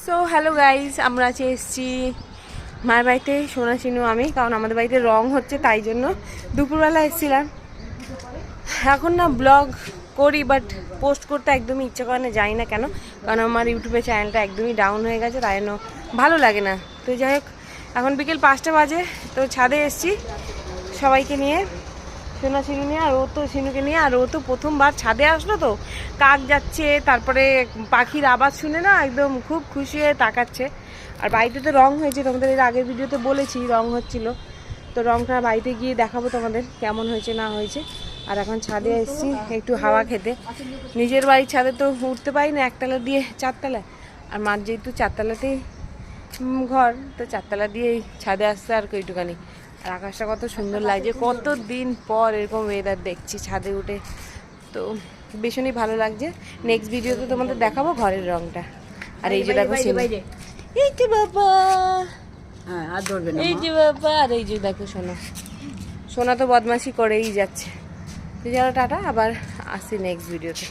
So hello guys, আমরা এসেছি মায়ের বাড়িতে, সোনা চিনু আমি, কারণ আমাদের বাড়িতে রং হচ্ছে, তাই জন্য দুপুরবেলা এসেছিলাম। এখন না ব্লগ করি, বাট পোস্ট করতে একদমই ইচ্ছা করে না, জানি না কেন, কারণ আমার ইউটিউবে চ্যানেলটা একদমই ডাউন হয়ে গেছে, তাই জন্য ভালো লাগে না। তো যাই হোক, এখন বিকেল 5টা বাজে, তো ছাদে এসেছি সবাইকে নিয়ে, সোনা চিনু নিয়ে, আর ও তো চিনুকে নিয়ে, আর ও তো প্রথমবার ছাদে আসলো, তো কাক যাচ্ছে, তারপরে পাখির আওয়াজ শুনে না একদম খুব খুশি হয়ে তাকাচ্ছে। আর বাড়িতে তো রং হয়েছে, তোমাদের এর আগের ভিডিওতে বলেছি রং হচ্ছিল, তো রংটা বাড়িতে গিয়ে দেখাবো তোমাদের কেমন হয়েছে না হয়েছে। আর এখন ছাদে এসেছি একটু হাওয়া খেতে। নিজের বাড়ির ছাদে তো উঠতে পারি না, একতলা দিয়ে 4তলায়, আর মার যেহেতু 4তলাতেই ঘর, তো 4তলা দিয়ে ছাদে আসতে আর কইটুকানি। আর আকাশটা কত সুন্দর লাগছে, কত দিন পর এরকম ওয়েদার দেখছি ছাদে উঠে, তো ভীষণই ভালো লাগছে। নেক্সট ভিডিওতে তোমাদের দেখাবো ঘরের রংটা। আর এই যে দেখো, এই যে বাবা, এই যে বাবা, আর এই যে দেখো সোনা, সোনা তো বদমাশি করেই যাচ্ছে। তো চলো টাটা, আবার আসছি নেক্সট ভিডিওতে।